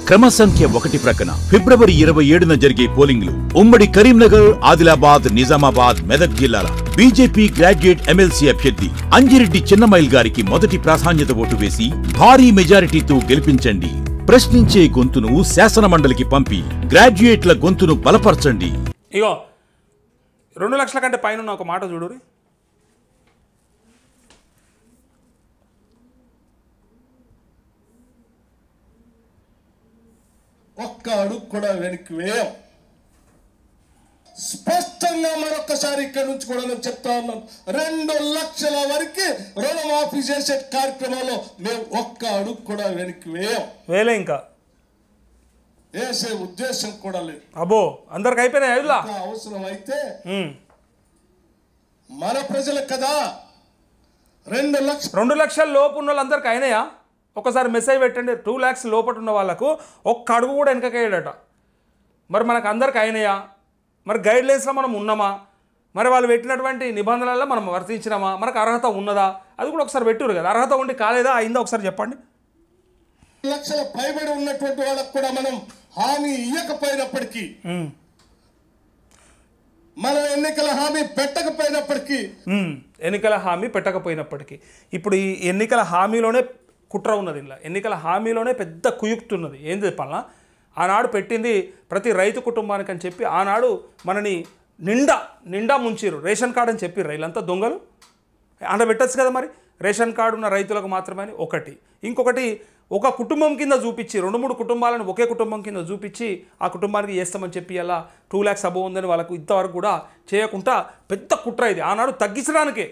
క్రమ సంఖ్య 1 ప్రక్కన ఫిబ్రవరి 27న జరిగే పోలింగ్లు ఉమ్మడి కరీంనగర్, ఆదిలాబాద్, నిజామాబాద్, మెదక్ జిల్లాల బీజేపీ గ్రాడ్యుయేట్ ఎమ్మెల్సీ అభ్యర్థి అంజిరెడ్డి చిన్నమైల్ గారికి మొదటి ప్రాధాన్యత ఓటు వేసి భారీ మెజారిటీతో గెలిపించండి. ప్రశ్నించే గొంతును శాసన మండలికి పంపి గ్రాడ్యుయేట్ల గొంతును బలపరచండి. ఇగో 2 లక్షల కంటే పైన ఒక మాట చూడురి. ఒక్క అడుగు కూడా వెనక్కి వేయం. స్పష్టంగా మరొకసారి ఇక్కడి నుంచి కూడా నేను చెప్తా ఉన్నాను, 2 లక్షల వరకు రుణమాఫీ చేసే కార్యక్రమంలో మేము ఒక్క అడుగు కూడా వెనక్కి వేయం. ఇంకా వేసే ఉద్దేశం కూడా లేదు. అబ్బో అందరికి అయిపోయినాయి. అవసరం అయితే మన ప్రజలకు కదా 2 లక్షల లోపు ఉన్న వాళ్ళందరికీ అయినాయా? ఒకసారి మెసేజ్ పెట్టండి. 2 lakhs లోపల ఉన్న వాళ్ళకు ఒక్క అడుగు కూడా వెనకకేయడట. మరి మనకు అందరికి అయినాయా? మరి గైడ్లైన్స్లో మనం ఉన్నామా? మరి వాళ్ళు పెట్టినటువంటి నిబంధనలలో మనం వర్తించినామా? మనకు అర్హత ఉన్నదా? అది కూడా ఒకసారి పెట్టురు కదా. అర్హత ఉండి కాలేదా అయిందా ఒకసారి చెప్పండి. 2 లక్షల పైబడి ఉన్నటువంటి వాళ్ళకు కూడా మనం హామీ ఇవ్వకపోయినప్పటికీ, మనం ఎన్నికల హామీ పెట్టకపోయినప్పటికీ ఇప్పుడు ఈ ఎన్నికల హామీలోనే కుట్ర ఉన్నది. ఇలా ఎన్నికల హామీలోనే పెద్ద కుయుక్తున్నది. ఏం చెప్పాలన్నా, ఆనాడు పెట్టింది ప్రతి రైతు కుటుంబానికి అని చెప్పి ఆనాడు మనని నిండా ముంచిరు. రేషన్ కార్డు అని చెప్పిర్రు. వీళ్ళంతా దొంగలు. అలా పెట్టచ్చు కదా. మరి రేషన్ కార్డు ఉన్న రైతులకు మాత్రమే ఒకటి. ఇంకొకటి ఒక కుటుంబం కింద చూపించి 2-3 కుటుంబాలను ఒకే కుటుంబం కింద చూపించి ఆ కుటుంబానికి చేస్తామని చెప్పి అలా 2 lakhs అబోవ్ ఉందని వాళ్ళకు ఇంతవరకు కూడా చేయకుండా పెద్ద కుట్ర ఇది. ఆనాడు తగ్గించడానికే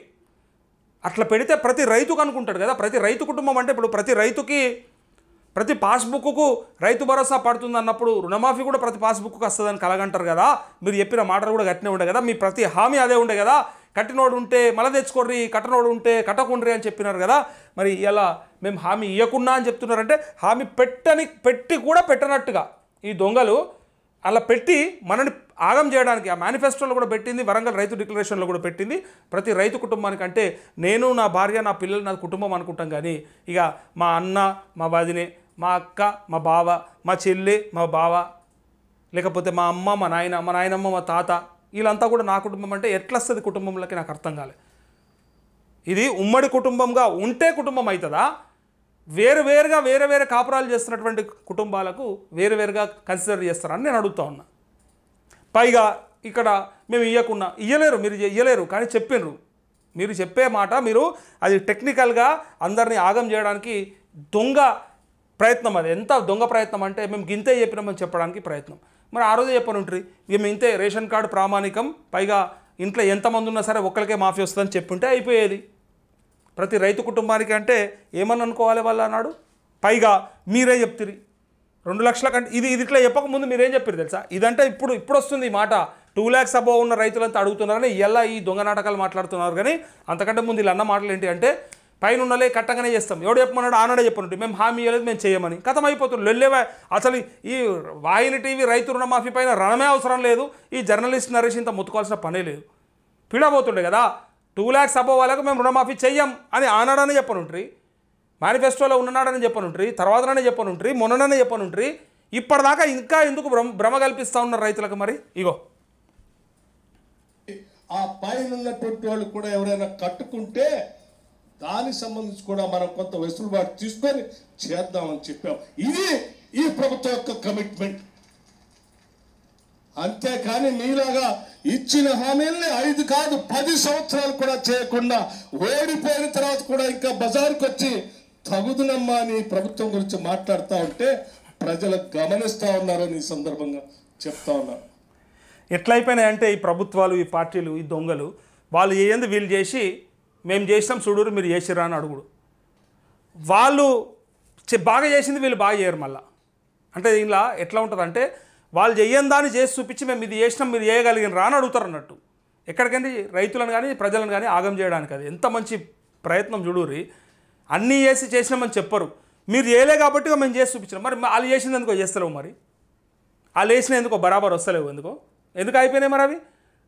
అట్లా పెడితే ప్రతి రైతుకు అనుకుంటాడు కదా. ప్రతి రైతు కుటుంబం అంటే ఇప్పుడు ప్రతి రైతుకి ప్రతి పాస్బుక్కు రైతు భరోసా పడుతుంది అన్నప్పుడు రుణమాఫీ కూడా ప్రతి పాస్బుక్కు వస్తుందని కలగంటారు కదా. మీరు చెప్పిన మాటలు కూడా గట్టినే ఉండే కదా. మీ ప్రతి హామీ అదే ఉండే కదా. కట్టినోడు ఉంటే మళ్ళీ తెచ్చుకోర్రి, కట్టనోడు ఉంటే కట్టకుండ్రి అని చెప్పినారు కదా. మరి ఇలా మేము హామీ ఇవ్వకుండా అని చెప్తున్నారంటే హామీ పెట్టి కూడా పెట్టనట్టుగా ఈ దొంగలు అలా పెట్టి మనని ఆగం చేయడానికి ఆ మేనిఫెస్టోలో కూడా పెట్టింది. వరంగల్ రైతు డిక్లరేషన్లో కూడా పెట్టింది. ప్రతి రైతు కుటుంబానికి అంటే నేను, నా భార్య, నా పిల్లలు, నా కుటుంబం అనుకుంటాం. కానీ ఇక మా అన్న, మా వదినే, మా అక్క, మా బావ, మా చెల్లి, మా బావ, లేకపోతే మా అమ్మ, మా నాయనమ్మ, మా తాత, వీళ్ళంతా కూడా నా కుటుంబం అంటే ఎట్లా వస్తుంది కుటుంబంలోకి నాకు అర్థం కాలే. ఇది ఉమ్మడి కుటుంబంగా ఉంటే కుటుంబం అవుతుందా? వేరే కాపురాలు చేస్తున్నటువంటి కుటుంబాలకు వేరువేరుగా కన్సిడర్ చేస్తారని నేను అడుగుతా ఉన్నా. పైగా ఇక్కడ మేము మీరు ఇయ్యలేరు కానీ చెప్పినరు. మీరు చెప్పే మాట మీరు అది టెక్నికల్గా అందరినీ ఆగం చేయడానికి దొంగ ప్రయత్నం. అది ఎంత దొంగ ప్రయత్నం అంటే మేము గింతే చెప్పినామని చెప్పడానికి ప్రయత్నం. మరి ఆ రోజు చెప్పనుంటారు మేము ఇంతే, రేషన్ కార్డు ప్రామాణికం, పైగా ఇంట్లో ఎంతమంది ఉన్నా సరే ఒక్కరికే మాఫీ వస్తుందని చెప్పుంటే అయిపోయేది. ప్రతి రైతు కుటుంబానికి అంటే ఏమని అనుకోవాలి వాళ్ళు అన్నాడు. పైగా మీరే చెప్తిరి 2 లక్షల కంటే ఇది ఇట్లా చెప్పకముందు మీరేం చెప్పారు తెలుసా? ఇదంటే ఇప్పుడు వస్తుంది ఈ మాట. 2 lakhs అబోవ్ ఉన్న రైతులంతా అడుగుతున్నారని ఇలా ఈ దొంగ నాటకాలు మాట్లాడుతున్నారు. కానీ అంతకంటే ముందు వీళ్ళు అన్న మాటలు ఏంటి అంటే పైన ఉన్నలే కట్టగానే చేస్తాం. ఎవడు చెప్పమన్నాడు? ఆనాడే చెప్పనుంటే మేము హామీ ఇవ్వలేదు, మేము చేయమని కథం అయిపోతుంది. లొల్లేవా అసలు ఈ వాహిని టీవీ రైతు రుణమాఫీ పైన రణమే అవసరం లేదు. ఈ జర్నలిస్ట్ నరేష్ ఇంత ముత్తుకోవాల్సిన పనే లేదు. పీడబోతుండే కదా. 2 lakhs అబోవ్ వాళ్ళకు మేము రుణమాఫీ చెయ్యం అని ఆనాడనే చెప్పనుంట్రీ, మేనిఫెస్టోలో ఉన్ననాడని చెప్పనుంట్రీ, తర్వాతనే చెప్పనుంట్రీ, మొన్ననే చెప్పనుంట్రీ. ఇప్పటిదాకా ఇంకా ఎందుకు భ్రమ కల్పిస్తూ ఉన్నారు రైతులకు? మరి ఇగో ఆ పైన ఉన్నటువంటి వాళ్ళు కూడా ఎవరైనా కట్టుకుంటే దానికి సంబంధించి కూడా మనం కొంత వెసులుబాటు తీసుకొని చేద్దామని చెప్పాం. ఇది ఈ ప్రభుత్వం యొక్క కమిట్మెంట్. అంతేకాని మీలాగా ఇచ్చిన హామీల్ని 5 కాదు 10 సంవత్సరాలు కూడా చేయకుండా ఓడిపోయిన తర్వాత కూడా ఇంకా బజార్కి వచ్చి తగుదునమ్మా అని ప్రభుత్వం గురించి మాట్లాడుతూ ఉంటే ప్రజలు గమనిస్తూ ఉన్నారని ఈ సందర్భంగా చెప్తా ఉన్నారు. ఎట్లయిపోయినాయంటే ఈ ప్రభుత్వాలు, ఈ పార్టీలు, ఈ దొంగలు వాళ్ళు ఏంది వీళ్ళు చేసి మేము చేసినాం చూడరు మీరు చేసిరా అని అడుగుడు. వాళ్ళు బాగా చేసింది వీళ్ళు బాగా చేయరు మళ్ళా. అంటే ఇలా ఎట్లా ఉంటుందంటే వాళ్ళు చెయ్యని దాన్ని చేసి చూపించి మేము ఇది చేసినాం మీరు చేయగలిగిన రా అని అడుగుతారు అన్నట్టు. ఎక్కడికండి రైతులను కానీ ప్రజలను కానీ ఆగం చేయడానికి. అది ఎంత మంచి ప్రయత్నం చూడుర్రి. అన్నీ చేసినామని చెప్పరు. మీరు చేయలే కాబట్టి మేము చేసి చూపించినాం. మరి వాళ్ళు చేసింది ఎందుకో చేస్తలేవు. మరి వాళ్ళు వేసిన ఎందుకో బరాబర్ వస్తలేవు. ఎందుకు అయిపోయినాయి మరి అవి?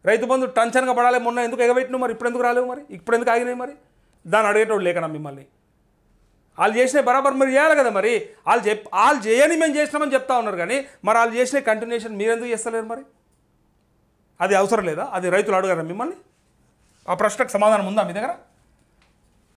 రైతు బంధు టెన్షన్గా పడాలి. మొన్న ఎందుకు ఎగబెట్టినావు? మరి ఇప్పుడు ఎందుకు రాలేవు? మరి ఇప్పుడు ఎందుకు ఆగినాయి? మరి దాన్ని అడిగేటోడు లేకనా మిమ్మల్ని? వాళ్ళు చేసిన బరాబర్ మీరు చేయాలి కదా మరి. వాళ్ళు చేయని మేము చేసినామని చెప్తా ఉన్నారు కానీ మరి వాళ్ళు చేసిన కంటిన్యూషన్ మీరు ఎందుకు చేస్తలేరు మరి? అది అవసరం లేదా? అది రైతులు అడగారా మిమ్మల్ని? ఆ ప్రశ్నకు సమాధానం ఉందా మీ దగ్గర?